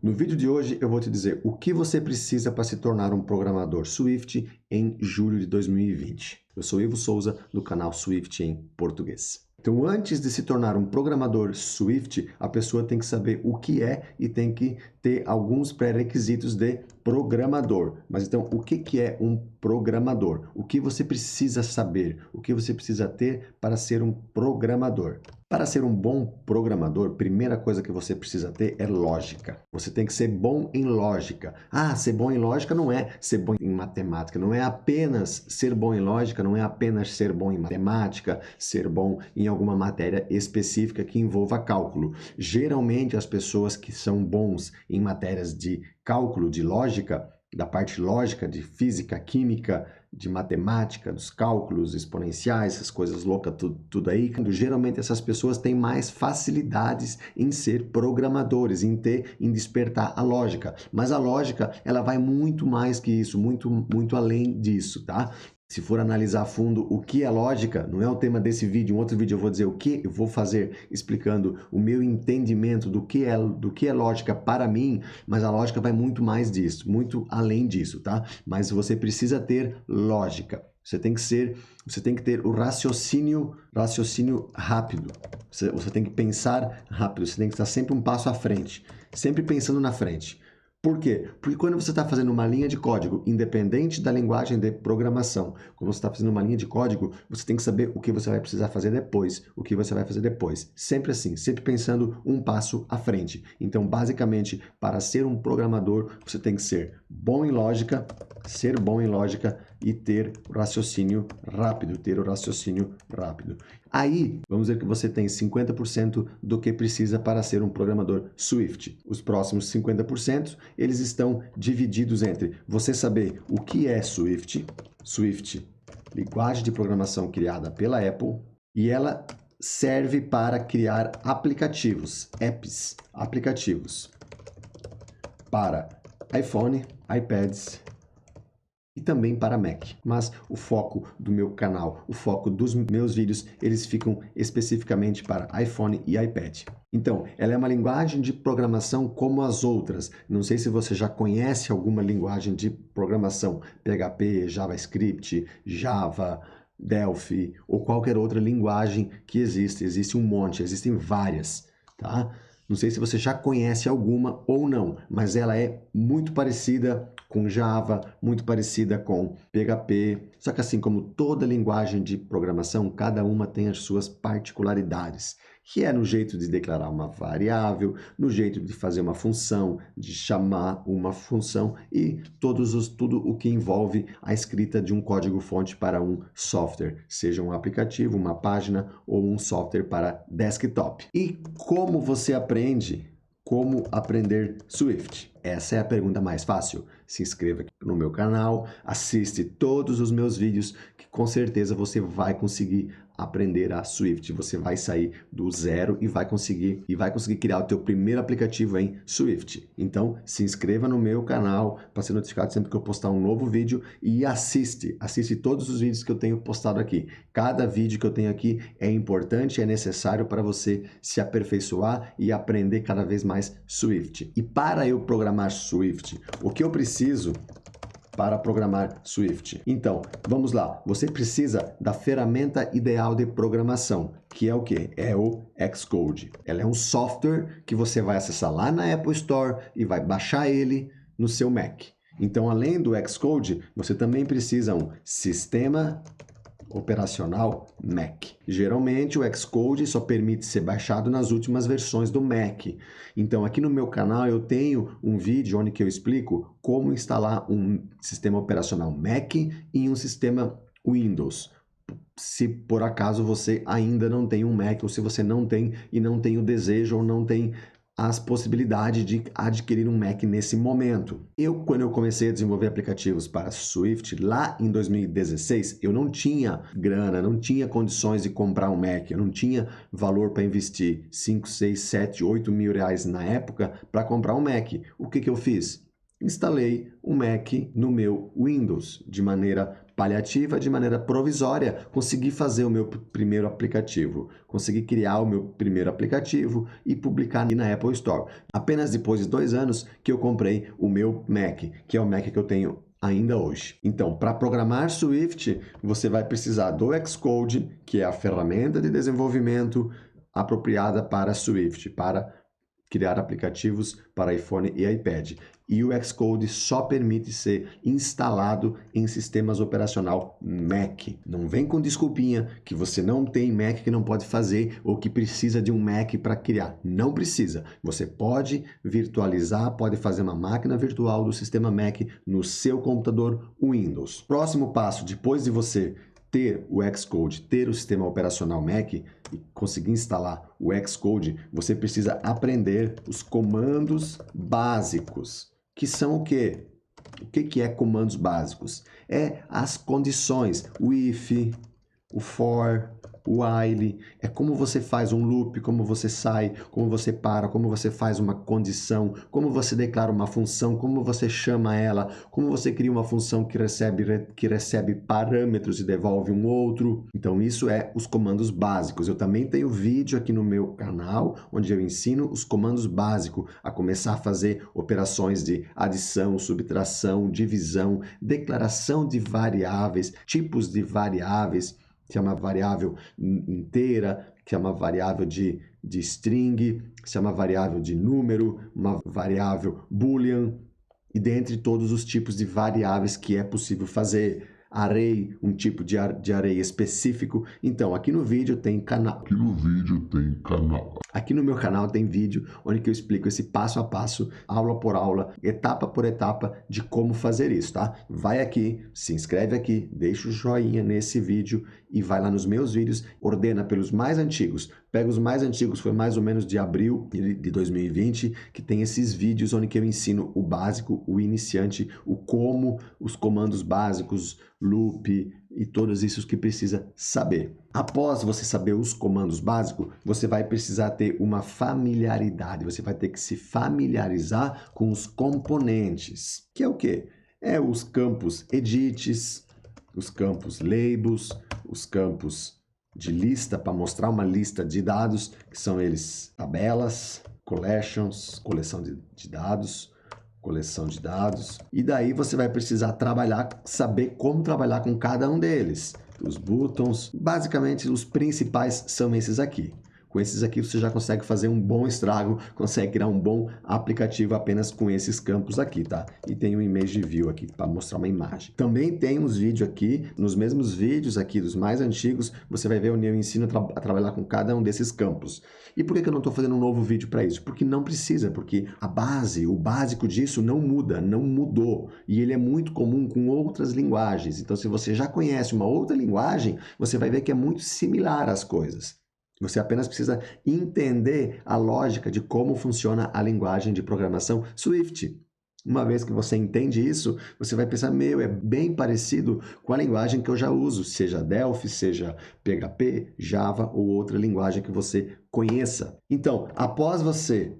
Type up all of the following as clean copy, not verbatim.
No vídeo de hoje eu vou te dizer o que você precisa para se tornar um programador Swift em julho de 2020. Eu sou Ivo Souza, do canal Swift em português. Então, antes de se tornar um programador Swift, a pessoa tem que saber o que é e tem que ter alguns pré-requisitos de programador. Mas então, o que é um programador? O que você precisa saber? O que você precisa ter para ser um programador? Para ser um bom programador, primeira coisa que você precisa ter é lógica. Você tem que ser bom em lógica. Ah, ser bom em lógica não é ser bom em matemática, não é apenas ser bom em lógica, não é apenas ser bom em matemática, ser bom em alguma matéria específica que envolva cálculo. Geralmente as pessoas que são bons em matérias de cálculo, de lógica, da parte lógica, de física, química, de matemática, dos cálculos exponenciais, essas coisas loucas, tudo aí. Geralmente essas pessoas têm mais facilidades em ser programadores, em despertar a lógica. Mas a lógica, ela vai muito mais que isso, muito além disso, tá? Se for analisar a fundo o que é lógica, não é o tema desse vídeo, em outro vídeo eu vou dizer o que eu vou fazer explicando o meu entendimento do que é lógica para mim, mas a lógica vai muito mais disso, muito além disso, tá? Mas você precisa ter lógica. Você tem que ter o raciocínio rápido. Você tem que pensar rápido, você tem que estar sempre um passo à frente, sempre pensando na frente. Por quê? Porque quando você está fazendo uma linha de código, independente da linguagem de programação, quando você está fazendo uma linha de código, você tem que saber o que você vai precisar fazer depois, o que você vai fazer depois. Sempre assim, sempre pensando um passo à frente. Então, basicamente, para ser um programador, você tem que ser bom em lógica e ter o raciocínio rápido, Aí, vamos dizer que você tem 50% do que precisa para ser um programador Swift. Os próximos 50%, eles estão divididos entre você saber o que é Swift, linguagem de programação criada pela Apple, e ela serve para criar aplicativos, aplicativos para iPhone, iPads, e também para Mac. Mas o foco do meu canal, o foco dos meus vídeos, eles ficam especificamente para iPhone e iPad. Então, ela é uma linguagem de programação como as outras. Não sei se você já conhece alguma linguagem de programação, PHP, JavaScript, Java, Delphi ou qualquer outra linguagem que existe. Existe um monte, existem várias, tá? Não sei se você já conhece alguma ou não, mas ela é muito parecida com Java, muito parecida com PHP. Só que assim como toda linguagem de programação, cada uma tem as suas particularidades, que é no jeito de declarar uma variável, no jeito de fazer uma função, de chamar uma função e tudo o que envolve a escrita de um código-fonte para um software, seja um aplicativo, uma página ou um software para desktop. E como você aprende? Como aprender Swift? Essa é a pergunta mais fácil. Se inscreva aqui no meu canal, assiste todos os meus vídeos, que com certeza você vai conseguir aprender a Swift. Você vai sair do zero e vai conseguir criar o teu primeiro aplicativo em Swift. Então, se inscreva no meu canal para ser notificado sempre que eu postar um novo vídeo e assiste todos os vídeos que eu tenho postado aqui. Cada vídeo que eu tenho aqui é importante, é necessário para você se aperfeiçoar e aprender cada vez mais Swift. E para eu programar Swift, o que eu preciso para programar Swift? Então, vamos lá. Você precisa da ferramenta ideal de programação, que é o quê? É o Xcode. Ela é um software que você vai acessar lá na Apple Store e vai baixar ele no seu Mac. Então, além do Xcode, você também precisa um sistema operacional Mac. Geralmente o Xcode só permite ser baixado nas últimas versões do Mac. Então aqui no meu canal eu tenho um vídeo onde que eu explico como instalar um sistema operacional Mac em um sistema Windows. Se por acaso você ainda não tem um Mac, ou se você não tem e não tem o desejo ou não tem as possibilidades de adquirir um Mac nesse momento. Quando eu comecei a desenvolver aplicativos para Swift, lá em 2016, eu não tinha grana, não tinha condições de comprar um Mac, eu não tinha valor para investir 5, 6, 7, 8 mil reais na época para comprar um Mac. O que eu fiz? instalei o Mac no meu Windows de maneira paliativa, de maneira provisória, consegui fazer o meu primeiro aplicativo, consegui criar o meu primeiro aplicativo e publicar na Apple Store. Apenas depois de 2 anos que eu comprei o meu Mac, que é o Mac que eu tenho ainda hoje. Então, para programar Swift, você vai precisar do Xcode, que é a ferramenta de desenvolvimento apropriada para Swift, para criar aplicativos para iPhone e iPad. E o Xcode só permite ser instalado em sistemas operacional Mac. Não vem com desculpinha que você não tem Mac, que não pode fazer ou que precisa de um Mac para criar. Não precisa. Você pode virtualizar, pode fazer uma máquina virtual do sistema Mac no seu computador Windows. Próximo passo, depois de você ter o Xcode, ter o sistema operacional Mac e conseguir instalar o Xcode, você precisa aprender os comandos básicos, que são o quê? O que é comandos básicos? É as condições, o if, o for, o while, é como você faz um loop, como você sai, como você para, como você faz uma condição, como você declara uma função, como você chama ela, como você cria uma função que recebe parâmetros e devolve um outro. Então isso é os comandos básicos. Eu também tenho vídeo aqui no meu canal, onde eu ensino os comandos básicos, a começar a fazer operações de adição, subtração, divisão, declaração de variáveis, tipos de variáveis, se é uma variável inteira, que é uma variável de string, se é uma variável de número, uma variável boolean, e dentre todos os tipos de variáveis que é possível fazer. Array, um tipo de array específico. Então, aqui no vídeo tem canal. Aqui no meu canal tem vídeo onde que eu explico esse passo a passo, aula por aula, etapa por etapa de como fazer isso, tá? Vai aqui, se inscreve aqui, deixa o joinha nesse vídeo e vai lá nos meus vídeos, ordena pelos mais antigos. Pega os mais antigos, foi mais ou menos de abril de 2020, que tem esses vídeos onde que eu ensino o básico, o iniciante, o como, os comandos básicos, loop e todos isso que precisa saber. Após você saber os comandos básicos, você vai precisar ter uma familiaridade, você vai ter que se familiarizar com os componentes, que é o quê? É os campos edits, os campos labels, os campos de lista para mostrar uma lista de dados, que são eles tabelas, collections, coleção de dados, coleção de dados. E daí você vai precisar trabalhar, saber como trabalhar com cada um deles. Os buttons, basicamente os principais são esses aqui. Com esses aqui você já consegue fazer um bom estrago, consegue criar um bom aplicativo apenas com esses campos aqui, tá? E tem um image view aqui para mostrar uma imagem. Também tem uns vídeos aqui, nos mesmos vídeos aqui dos mais antigos, você vai ver onde eu ensino a trabalhar com cada um desses campos. E por que eu não estou fazendo um novo vídeo para isso? Porque não precisa, porque a base, o básico disso não muda, não mudou. E ele é muito comum com outras linguagens. Então, se você já conhece uma outra linguagem, você vai ver que é muito similar às coisas. Você apenas precisa entender a lógica de como funciona a linguagem de programação Swift. Uma vez que você entende isso, você vai pensar, é bem parecido com a linguagem que eu já uso, seja Delphi, seja PHP, Java ou outra linguagem que você conheça. Então, após você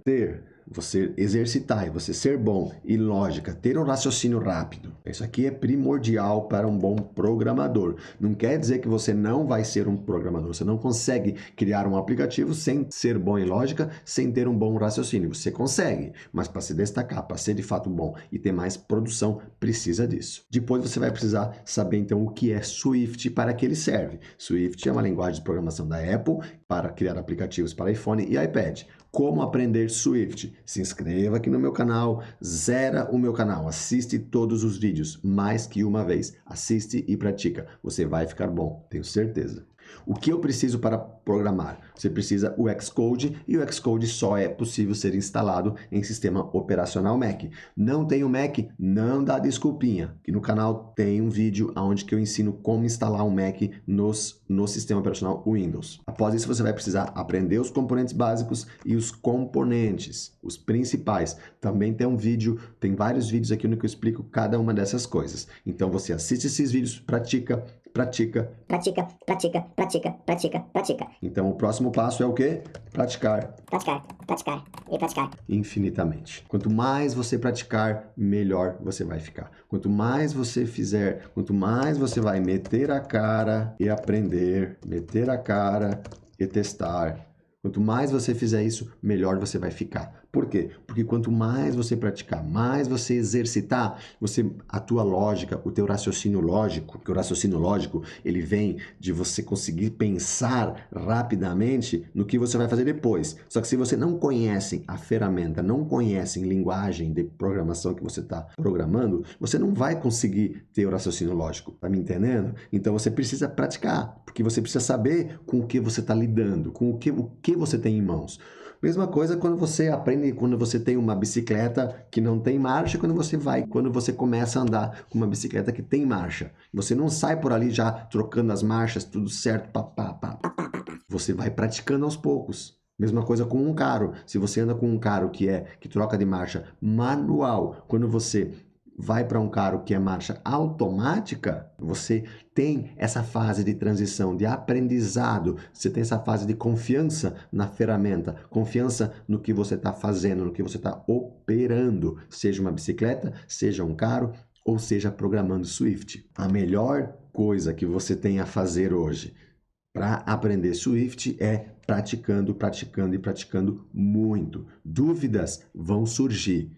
exercitar e você ser bom e lógica, ter um raciocínio rápido, isso aqui é primordial para um bom programador. Não quer dizer que você não vai ser um programador, você não consegue criar um aplicativo sem ser bom em lógica, sem ter um bom raciocínio. Você consegue, mas para se destacar, para ser de fato bom e ter mais produção, precisa disso. Depois você vai precisar saber então o que é Swift e para que ele serve. Swift é uma linguagem de programação da Apple para criar aplicativos para iPhone e iPad. Como aprender Swift? Se inscreva aqui no meu canal, zera o meu canal, assiste todos os vídeos, mais que uma vez. Assiste e pratica, você vai ficar bom, tenho certeza. O que eu preciso para programar? Você precisa o Xcode e o Xcode só é possível ser instalado em sistema operacional Mac. Não tem o Mac? Não dá desculpinha. Aqui no canal tem um vídeo onde que eu ensino como instalar um Mac no sistema operacional Windows. Após isso você vai precisar aprender os componentes básicos e os componentes. os principais. Também tem um vídeo, tem vários vídeos aqui no que eu explico cada uma dessas coisas. Então você assiste esses vídeos, pratica, pratica. Pratica, pratica, pratica, pratica, pratica. Então o próximo passo é o quê? Praticar. Praticar, praticar e praticar. Infinitamente. Quanto mais você praticar, melhor você vai ficar. Quanto mais você fizer, quanto mais você vai meter a cara e aprender, meter a cara e testar. Quanto mais você fizer isso, melhor você vai ficar. Por quê? Porque quanto mais você praticar, mais você exercitar, a tua lógica, o teu raciocínio lógico, que o raciocínio lógico, ele vem de você conseguir pensar rapidamente no que você vai fazer depois. Só que se você não conhece a ferramenta, não conhece linguagem de programação que você está programando, você não vai conseguir ter o raciocínio lógico. Tá me entendendo? Então você precisa praticar, porque você precisa saber com o que você está lidando, com o que você tem em mãos. Mesma coisa quando você aprende, quando você tem uma bicicleta que não tem marcha, quando você começa a andar com uma bicicleta que tem marcha. Você não sai por ali já trocando as marchas, tudo certo, pá, pá, pá. Você vai praticando aos poucos. Mesma coisa com um carro. Se você anda com um carro que troca de marcha manual, quando você vai para um carro que é marcha automática, você tem essa fase de transição, de aprendizado, você tem essa fase de confiança na ferramenta, confiança no que você está fazendo, no que você está operando, seja uma bicicleta, seja um carro, ou seja programando Swift. A melhor coisa que você tem a fazer hoje para aprender Swift é praticando, praticando e praticando muito. Dúvidas vão surgir.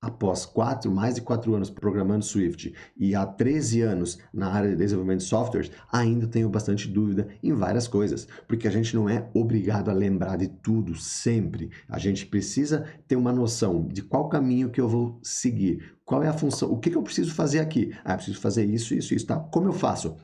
Após mais de 4 anos programando Swift e há 13 anos na área de desenvolvimento de softwares, ainda tenho bastante dúvida em várias coisas, porque a gente não é obrigado a lembrar de tudo sempre. A gente precisa ter uma noção de qual caminho que eu vou seguir, qual é a função, o que eu preciso fazer aqui. Eu preciso fazer isso, isso, isso, tá? Como eu faço?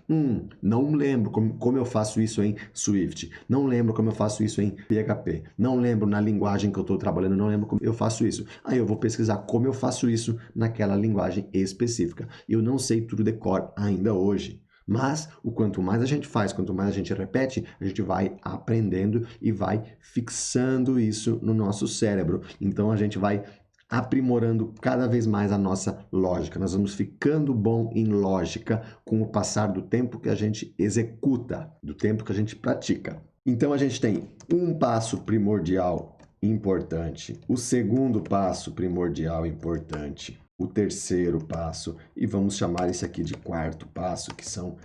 Não lembro como eu faço isso em Swift, não lembro como eu faço isso em PHP, não lembro na linguagem que eu estou trabalhando, não lembro como eu faço isso. Aí eu vou pesquisar como eu faço isso naquela linguagem específica. Eu não sei tudo de cor ainda hoje. Mas o quanto mais a gente faz, quanto mais a gente repete, a gente vai aprendendo e vai fixando isso no nosso cérebro. Então a gente vai aprimorando cada vez mais a nossa lógica. Nós vamos ficando bom em lógica com o passar do tempo que a gente executa, do tempo que a gente pratica. Então a gente tem um passo primordial importante, o segundo passo primordial importante, o terceiro passo, e vamos chamar esse aqui de quarto passo, que são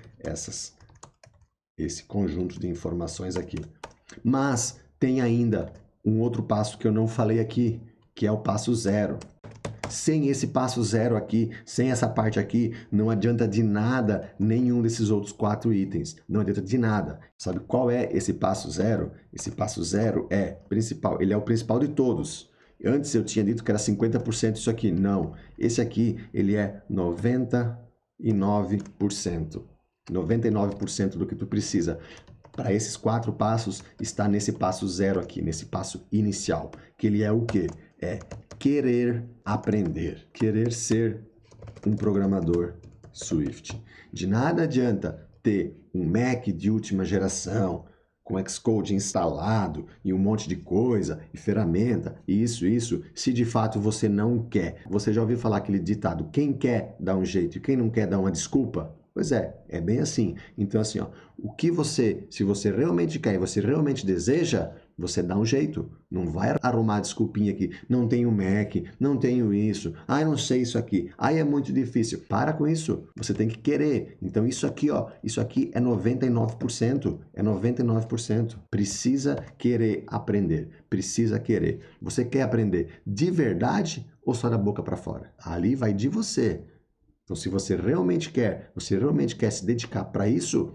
esse conjunto de informações aqui. Mas tem ainda um outro passo que eu não falei aqui, que é o passo zero. Sem esse passo zero aqui, sem essa parte aqui, não adianta de nada nenhum desses outros 4 itens. Não adianta de nada. Sabe qual é esse passo zero? Esse passo zero é principal. Ele é o principal de todos. Antes eu tinha dito que era 50% isso aqui. Não. Esse aqui, ele é 99%. 99% do que tu precisa. Para esses 4 passos, está nesse passo zero aqui, nesse passo inicial. Que ele é o quê? É querer aprender, querer ser um programador Swift. De nada adianta ter um Mac de última geração, com Xcode instalado e um monte de coisa, e ferramenta, e isso, se de fato você não quer. Você já ouviu falar aquele ditado, quem quer dá um jeito e quem não quer dá uma desculpa? Pois é bem assim. Então assim, ó, se você realmente quer e você realmente deseja, você dá um jeito. Não vai arrumar desculpinha aqui. Não tenho Mac, não tenho isso. Eu não sei isso aqui. É muito difícil. Para com isso. Você tem que querer. Então isso aqui, ó, isso aqui é 99%. É 99%. Precisa querer aprender. Precisa querer. Você quer aprender de verdade ou só da boca para fora? Ali vai de você. Então, se você realmente quer se dedicar para isso,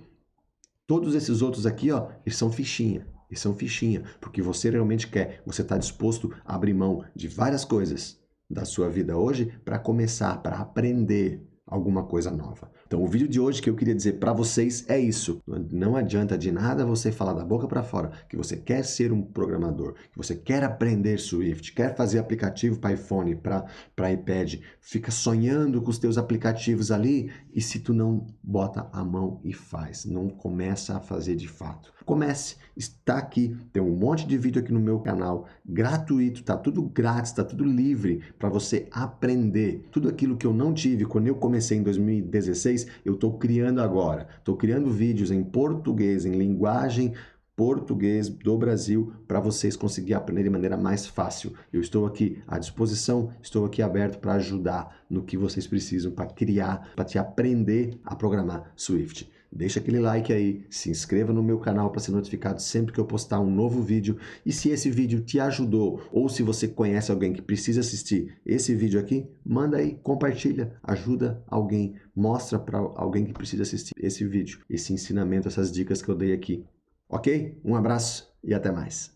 todos esses outros aqui, ó, eles são fichinha. Eles são fichinha, porque você realmente quer, você está disposto a abrir mão de várias coisas da sua vida hoje para começar, para aprender alguma coisa nova. Então, o vídeo de hoje que eu queria dizer para vocês é isso. Não adianta de nada você falar da boca para fora que você quer ser um programador, que você quer aprender Swift, quer fazer aplicativo para iPhone, para iPad, fica sonhando com os teus aplicativos ali e se tu não bota a mão e faz, não começa a fazer de fato. comece. Está aqui, tem um monte de vídeo aqui no meu canal, gratuito, tá tudo grátis, tá tudo livre para você aprender. Tudo aquilo que eu não tive quando eu comecei em 2016, eu estou criando agora. Estou criando vídeos em português, em linguagem português do Brasil, para vocês conseguirem aprender de maneira mais fácil. Eu estou aqui à disposição, estou aqui aberto para ajudar no que vocês precisam para criar, para te aprender a programar Swift. Deixa aquele like aí, se inscreva no meu canal para ser notificado sempre que eu postar um novo vídeo. E se esse vídeo te ajudou, ou se você conhece alguém que precisa assistir esse vídeo aqui, manda aí, compartilha, ajuda alguém, mostra para alguém que precisa assistir esse vídeo, esse ensinamento, essas dicas que eu dei aqui. Ok? Um abraço e até mais.